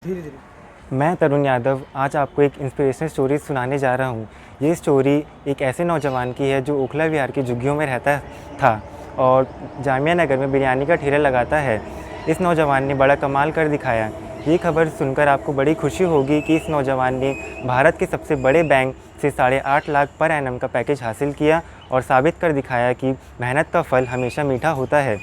धीरे धीरे। मैं तरुण यादव आज आपको एक इंस्पिरेशनल स्टोरी सुनाने जा रहा हूँ। ये स्टोरी एक ऐसे नौजवान की है जो ओखला विहार की झुग्गियों में रहता था और जामिया नगर में बिरयानी का ठेला लगाता है। इस नौजवान ने बड़ा कमाल कर दिखाया। ये खबर सुनकर आपको बड़ी खुशी होगी कि इस नौजवान ने भारत के सबसे बड़े बैंक से 8.5 लाख पर एनम का पैकेज हासिल किया और साबित कर दिखाया कि मेहनत का फल हमेशा मीठा होता है।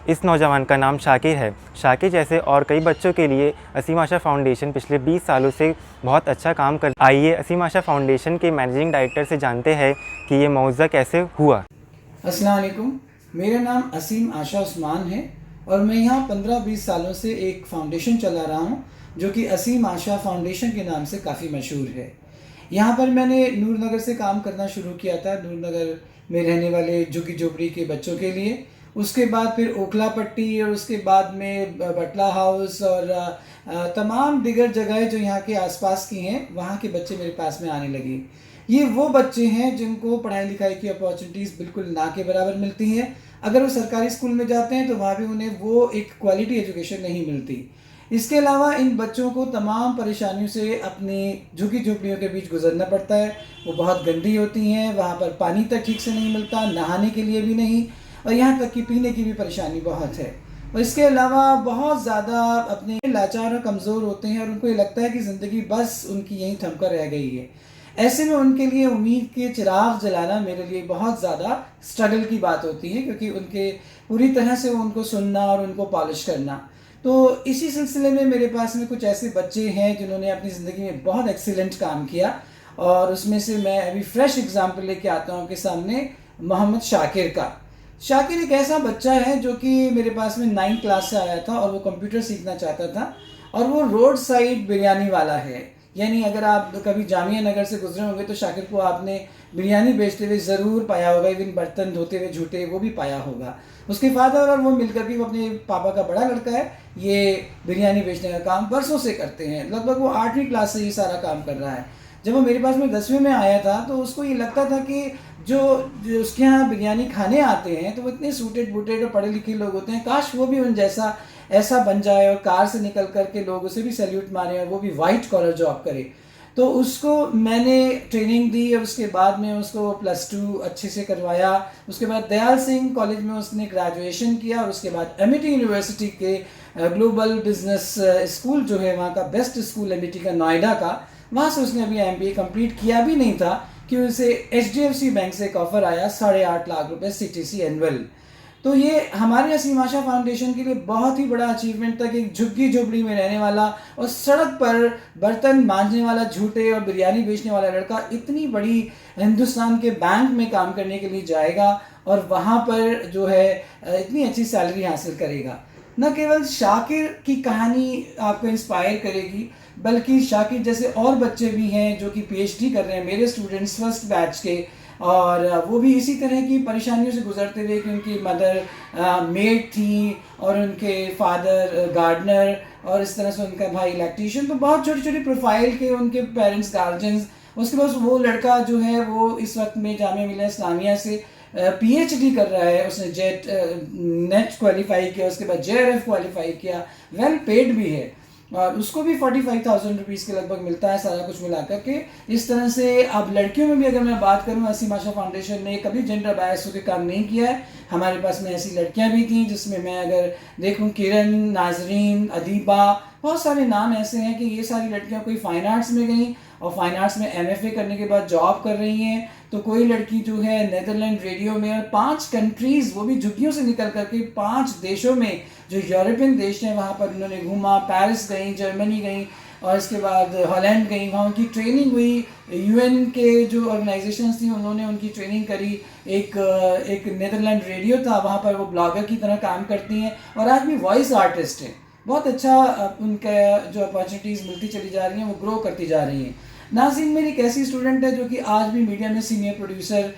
इस नौजवान का नाम शाकिर है। शाकिर जैसे और कई बच्चों के लिए असीम आशा फाउंडेशन पिछले 20 सालों से बहुत अच्छा काम कर। आइए असीम आशा फाउंडेशन के मैनेजिंग डायरेक्टर से जानते हैं कि ये मौज़ा कैसे हुआ। अस्सलाम वालेकुम, मेरा नाम असीम आशा उस्मान है और मैं यहाँ 15-20 सालों से एक फाउंडेशन चला रहा हूँ जो कि असीम आशा फाउंडेशन के नाम से काफ़ी मशहूर है। यहाँ पर मैंने नूरनगर से काम करना शुरू किया था, नूरनगर में रहने वाले झुग्गी झोपड़ी के बच्चों के लिए। उसके बाद फिर ओखला पट्टी और उसके बाद में बटला हाउस और तमाम दिगर जगहें जो यहाँ के आसपास की हैं, वहाँ के बच्चे मेरे पास में आने लगे। ये वो बच्चे हैं जिनको पढ़ाई लिखाई की अपॉर्चुनिटीज़ बिल्कुल ना के बराबर मिलती हैं। अगर वो सरकारी स्कूल में जाते हैं तो वहाँ भी उन्हें वो एक क्वालिटी एजुकेशन नहीं मिलती। इसके अलावा इन बच्चों को तमाम परेशानियों से अपनी झुग्गी झोपड़ियों के बीच गुजरना पड़ता है। वो बहुत गंदी होती हैं, वहाँ पर पानी तक ठीक से नहीं मिलता, नहाने के लिए भी नहीं, और यहाँ तक कि पीने की भी परेशानी बहुत है। और इसके अलावा बहुत ज़्यादा अपने लाचार और कमज़ोर होते हैं और उनको ये लगता है कि ज़िंदगी बस उनकी यहीं थम कर रह गई है। ऐसे में उनके लिए उम्मीद के चिराग जलाना मेरे लिए बहुत ज़्यादा स्ट्रगल की बात होती है, क्योंकि उनके पूरी तरह से उनको सुनना और उनको पॉलिश करना। तो इसी सिलसिले में मेरे पास में कुछ ऐसे बच्चे हैं जिन्होंने अपनी ज़िंदगी में बहुत एक्सीलेंट काम किया, और उसमें से मैं अभी फ्रेश एग्जाम्पल लेके आता हूँ आपके सामने मोहम्मद शाकिर का। शाकिर एक ऐसा बच्चा है जो कि मेरे पास में 9th क्लास से आया था और वो कंप्यूटर सीखना चाहता था, और वो रोड साइड बिरयानी वाला है। यानी अगर आप कभी जामिया नगर से गुजरे होंगे तो शाकिर को आपने बिरयानी बेचते हुए ज़रूर पाया होगा, इवन बर्तन धोते हुए झूठे वो भी पाया होगा। उसके फादर और वो मिलकर भी, वो अपने पापा का बड़ा लड़का है, ये बिरयानी बेचने का काम बरसों से करते हैं। लगभग वो 8वीं क्लास से ये सारा काम कर रहा है। जब वो मेरे पास में 10वीं में आया था तो उसको ये लगता था कि जो जो उसके यहाँ बिरयानी खाने आते हैं तो वो इतने सूटेड बूटेड और पढ़े लिखे लोग होते हैं, काश वो भी उन जैसा ऐसा बन जाए और कार से निकल करके लोग उसे भी सैल्यूट मारे और वो भी वाइट कॉलर जॉब करे। तो उसको मैंने ट्रेनिंग दी और उसके बाद में उसको +2 अच्छे से करवाया। उसके बाद दयाल सिंह कॉलेज में उसने ग्रेजुएशन किया और उसके बाद एमिटी यूनिवर्सिटी के ग्लोबल बिजनेस स्कूल जो है वहाँ का बेस्ट स्कूल एमिटी का, नोएडा का, वहाँ से उसने अभी MBA कंप्लीट किया भी नहीं था कि उसे HDFC बैंक से एक ऑफर आया 8.5 लाख रुपए CTC एनुअल। तो ये हमारे असीम आशा फाउंडेशन के लिए बहुत ही बड़ा अचीवमेंट था कि एक झुग्गी झोपड़ी में रहने वाला और सड़क पर बर्तन मांजने वाला, झूठे और बिरयानी बेचने वाला लड़का इतनी बड़ी हिंदुस्तान के बैंक में काम करने के लिए जाएगा और वहाँ पर जो है इतनी अच्छी सैलरी हासिल करेगा। न केवल शाकिर की कहानी आपको इंस्पायर करेगी, बल्कि शाकिर जैसे और बच्चे भी हैं जो कि PhD कर रहे हैं, मेरे स्टूडेंट्स फर्स्ट बैच के, और वो भी इसी तरह की परेशानियों से गुजरते हुए कि उनकी मदर मेड थी और उनके फादर गार्डनर और इस तरह से उनका भाई इलेक्ट्रीशियन। तो बहुत छोटी छोटी प्रोफाइल के उनके पेरेंट्स गार्जियंस। उसके बाद वो लड़का जो है वो इस वक्त में जामिया मिलिया इस्लामिया से PhD कर रहा है। उसने नेट क्वालिफाई किया, उसके बाद JRF क्वालिफाई किया, वेल पेड भी है और उसको भी 45,000 रुपीज़ के लगभग मिलता है सारा कुछ मिलाकर के। इस तरह से अब लड़कियों में भी अगर मैं बात करूं, असीम आशा फाउंडेशन ने कभी जेंडर बायस होकर काम नहीं किया है। हमारे पास में ऐसी लड़कियां भी थी जिसमें मैं अगर देखूं किरण, नाजरीन, अदीबा, बहुत सारे नाम ऐसे हैं कि ये सारी लड़कियां कोई फाइन आर्ट्स में गई और फाइन आर्ट्स में MFA करने के बाद जॉब कर रही हैं। तो कोई लड़की जो है नेदरलैंड रेडियो में, और 5 कंट्रीज़, वो भी झुग्गियों से निकल करके 5 देशों में जो यूरोपियन देश हैं वहाँ पर उन्होंने घूमा। पेरिस गई, जर्मनी गई और इसके बाद हॉलैंड गई, वहाँ उनकी ट्रेनिंग हुई। UN के जो ऑर्गेनाइजेशंस थी उन्होंने उनकी ट्रेनिंग करी। एक नेदरलैंड रेडियो था, वहाँ पर वो ब्लॉगर की तरह काम करती हैं और आज भी वॉइस आर्टिस्ट हैं। बहुत अच्छा उनका जो अपॉर्चुनिटीज़ मिलती चली जा रही हैं, वो ग्रो करती जा रही हैं। नाज़रीन मेरी एक ऐसी स्टूडेंट है जो कि आज भी मीडिया में सीनियर प्रोड्यूसर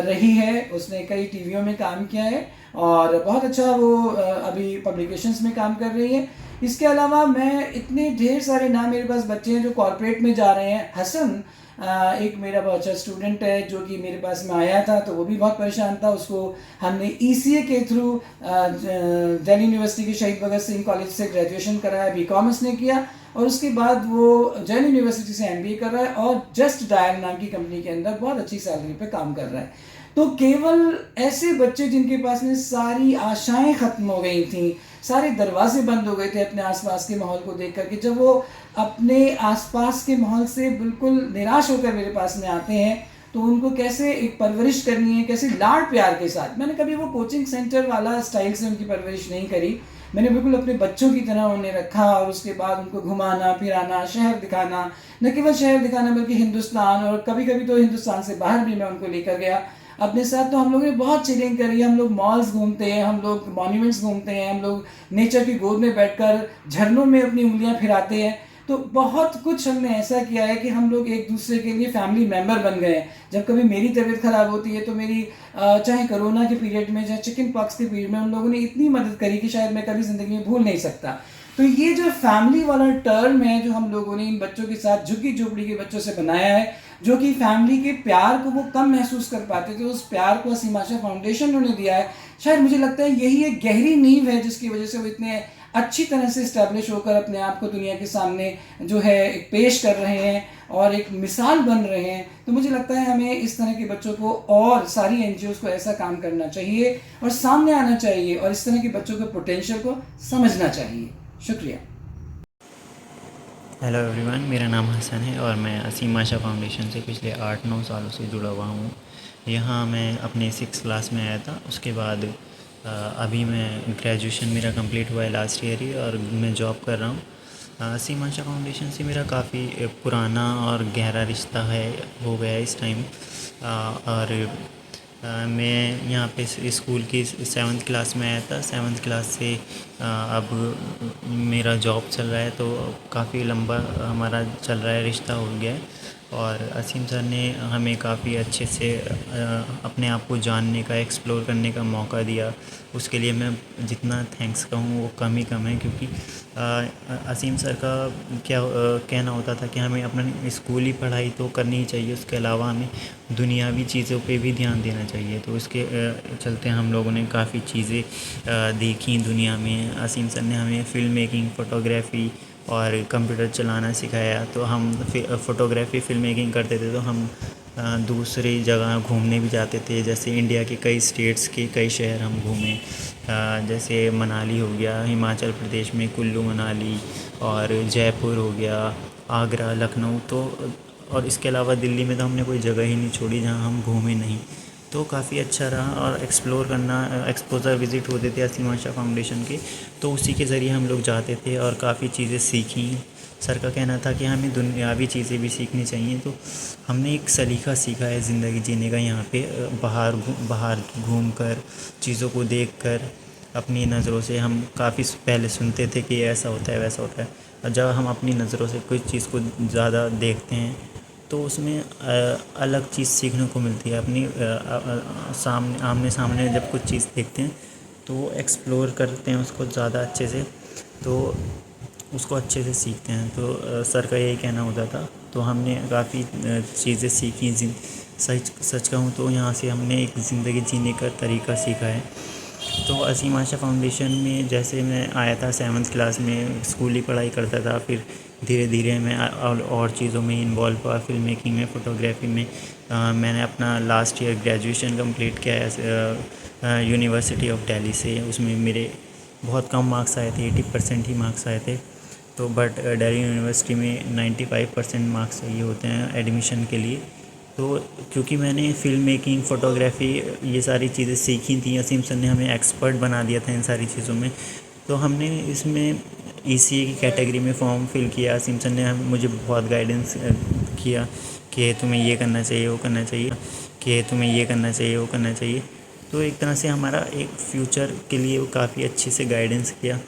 रही है। उसने कई टीवियों में काम किया है और बहुत अच्छा वो अभी पब्लिकेशंस में काम कर रही है। इसके अलावा मैं इतने ढेर सारे नाम, मेरे पास बच्चे हैं जो कॉर्पोरेट में जा रहे हैं। हसन एक मेरा बहुत अच्छा स्टूडेंट है जो कि मेरे पास में आया था, तो वो भी बहुत परेशान था। उसको हमने ईसीए के थ्रू दिल्ली यूनिवर्सिटी के शहीद भगत सिंह कॉलेज से ग्रेजुएशन कराया, बीकॉम उसने किया, और उसके बाद वो जैन यूनिवर्सिटी से एमबीए कर रहा है और जस्ट डायल नाम की कंपनी के अंदर बहुत अच्छी सैलरी पे काम कर रहा है। तो केवल ऐसे बच्चे जिनके पास में सारी आशाएं खत्म हो गई थी, सारे दरवाजे बंद हो गए थे अपने आसपास के माहौल को देख करके, जब वो अपने आसपास के माहौल से बिल्कुल निराश होकर मेरे पास में आते हैं, तो उनको कैसे एक परवरिश करनी है, कैसे लाड प्यार के साथ। मैंने कभी वो कोचिंग सेंटर वाला स्टाइल से उनकी परवरिश नहीं करी, मैंने बिल्कुल अपने बच्चों की तरह उन्हें रखा, और उसके बाद उनको घुमाना फिराना, शहर दिखाना, न केवल शहर दिखाना बल्कि हिंदुस्तान, और कभी कभी तो हिंदुस्तान से बाहर भी मैं उनको लेकर गया अपने साथ। तो हम लोगों ने बहुत चिलिंग करी, हम लोग मॉल्स घूमते हैं, हम लोग मॉन्यूमेंट्स घूमते हैं, हम लोग नेचर की गोद में बैठकर झरनों में अपनी उंगलियां फिराते हैं। तो बहुत कुछ हमने ऐसा किया है कि हम लोग एक दूसरे के लिए फैमिली मेम्बर बन गए हैं। जब कभी मेरी तबीयत खराब होती है तो मेरी चाहे कोरोना के पीरियड में, चाहे चिकन पॉक्स के पीरियड में, उन लोगों ने इतनी मदद करी कि शायद मैं कभी ज़िंदगी में भूल नहीं सकता। तो ये जो फैमिली वाला टर्म है जो हम लोगों ने इन बच्चों के साथ, झुग्गी झोपड़ी के बच्चों से बनाया है, जो कि फैमिली के प्यार को वो कम महसूस कर पाते थे, उस प्यार को असीम आशा फाउंडेशन उन्हें दिया है। शायद मुझे लगता है यही एक गहरी नींव है जिसकी वजह से वो इतने अच्छी तरह से इस्टेब्लिश होकर अपने आप को दुनिया के सामने जो है एक पेश कर रहे हैं और एक मिसाल बन रहे हैं। तो मुझे लगता है हमें इस तरह के बच्चों को, और सारी एनजीओज़ को ऐसा काम करना चाहिए और सामने आना चाहिए और इस तरह के बच्चों के पोटेंशियल को समझना चाहिए। शुक्रिया। हेलो एवरीवन, मेरा नाम हसन है और मैं असीम आशा फाउंडेशन से पिछले 8-9 सालों से जुड़ा हुआ हूँ। यहाँ मैं अपने 6th क्लास में आया था। उसके बाद अभी मैं ग्रेजुएशन मेरा कंप्लीट हुआ है लास्ट ईयर ही, और मैं जॉब कर रहा हूँ। असीम आशा फाउंडेशन से मेरा काफ़ी पुराना और गहरा रिश्ता है, हो गया है इस टाइम। और मैं यहाँ पे स्कूल की 7th क्लास में आया था। 7th क्लास से अब मेरा जॉब चल रहा है, तो काफ़ी लंबा हमारा चल रहा है, रिश्ता हो गया है। और असीम सर ने हमें काफ़ी अच्छे से अपने आप को जानने का, एक्सप्लोर करने का मौका दिया। उसके लिए मैं जितना थैंक्स कहूँ वो कम ही कम है, क्योंकि असीम सर का क्या कहना होता था कि हमें अपना स्कूली पढ़ाई तो करनी ही चाहिए, उसके अलावा हमें दुनियावी चीज़ों पे भी ध्यान देना चाहिए। तो उसके चलते हम लोगों ने काफ़ी चीज़ें देखी दुनिया में। असीम सर ने हमें फ़िल्म मेकिंग, फ़ोटोग्राफ़ी और कंप्यूटर चलाना सिखाया। तो हम फ़ोटोग्राफ़ी, फ़िल्म मेकिंग करते थे, तो हम दूसरी जगह घूमने भी जाते थे। जैसे इंडिया के कई स्टेट्स के कई शहर हम घूमे, जैसे मनाली हो गया, हिमाचल प्रदेश में कुल्लू मनाली, और जयपुर हो गया, आगरा, लखनऊ। तो और इसके अलावा दिल्ली में तो हमने कोई जगह ही नहीं छोड़ी जहाँ हम घूमे नहीं। तो काफ़ी अच्छा रहा, और एक्सप्लोर करना, एक्सपोज़र विज़िट होते थे असीम आशा फाउंडेशन के, तो उसी के ज़रिए हम लोग जाते थे और काफ़ी चीज़ें सीखी। सर का कहना था कि हमें दुनियावी चीज़ें भी सीखनी चाहिए, तो हमने एक सलीका सीखा है ज़िंदगी जीने का यहाँ पे। बाहर घूम कर, चीज़ों को देख कर, अपनी नज़रों से। हम काफ़ी पहले सुनते थे कि ऐसा होता है, वैसा होता है, और जब हम अपनी नज़रों से कोई चीज़ को ज़्यादा देखते हैं तो उसमें अलग चीज़ सीखने को मिलती है। अपनी सामने, आमने सामने जब कुछ चीज़ देखते हैं तो वो एक्सप्लोर करते हैं उसको ज़्यादा अच्छे से, तो उसको अच्छे से सीखते हैं। तो सर का यही कहना होता था। तो हमने काफ़ी चीज़ें सीखी। सच कहूँ तो यहाँ से हमने एक ज़िंदगी जीने का तरीका सीखा है। तो असीम आशा फाउंडेशन में जैसे मैं आया था 7th क्लास में, स्कूली पढ़ाई करता था, फिर धीरे धीरे मैं और चीज़ों में इन्वॉल्व हुआ, फिल्म मेकिंग में, फ़ोटोग्राफी में। मैंने अपना लास्ट ईयर ग्रेजुएशन कंप्लीट किया है यूनिवर्सिटी ऑफ दिल्ली से। उसमें मेरे बहुत कम मार्क्स आए थे, 80% ही मार्क्स आए थे। तो बट दिल्ली यूनिवर्सिटी में 95% मार्क्स चाहिए होते हैं एडमिशन के लिए। तो क्योंकि मैंने फ़िल्म मेकिंग, फ़ोटोग्राफ़ी, ये सारी चीज़ें सीखी थी, असीम सर ने हमें एक्सपर्ट बना दिया था इन सारी चीज़ों में। तो हमने इसमें ईसीए की कैटेगरी में फॉर्म फिल किया। असीम सर ने मुझे बहुत गाइडेंस किया कि तुम्हें ये करना चाहिए, वो करना चाहिए, कि तुम्हें ये करना चाहिए, वो करना चाहिए। तो एक तरह से हमारा एक फ्यूचर के लिए वो काफ़ी अच्छे से गाइडेंस किया।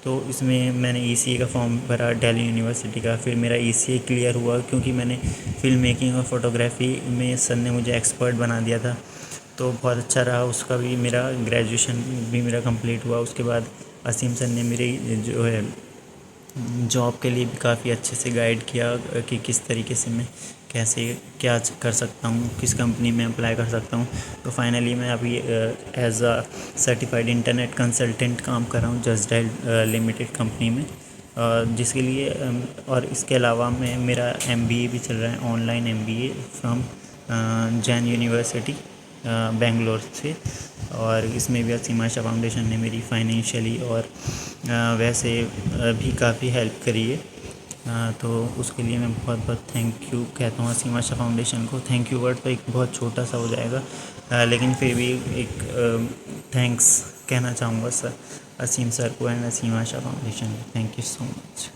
तो इसमें मैंने ईसीए का फॉर्म भरा दिल्ली यूनिवर्सिटी का। फिर मेरा ईसीए क्लियर हुआ क्योंकि मैंने फ़िल्म मेकिंग और फ़ोटोग्राफ़ी में सर ने मुझे एक्सपर्ट बना दिया था। तो बहुत अच्छा रहा, उसका भी मेरा ग्रेजुएशन भी मेरा कंप्लीट हुआ। उसके बाद असीम सर ने मेरी जो है जॉब के लिए भी काफ़ी अच्छे से गाइड किया कि किस तरीके से मैं कैसे क्या कर सकता हूँ, किस कंपनी में अप्लाई कर सकता हूँ। तो फाइनली मैं अभी as a certified internet consultant काम कर रहा हूँ जस्ट डायल लिमिटेड कंपनी में, जिसके लिए और इसके अलावा मैं मेरा MBA भी चल रहा है, online MBA from Jain university Bangalore से। और इसमें भी असीम आशा फाउंडेशन ने मेरी फाइनेंशियली और वैसे भी काफ़ी हेल्प करी है। तो उसके लिए मैं बहुत बहुत थैंक यू कहता हूँ असीम आशा फाउंडेशन को। थैंक यू वर्ड तो एक बहुत छोटा सा हो जाएगा, लेकिन फिर भी एक थैंक्स कहना चाहूँगा सर, असीम सर को एंड असीम आशा फाउंडेशन को। Thank you so much.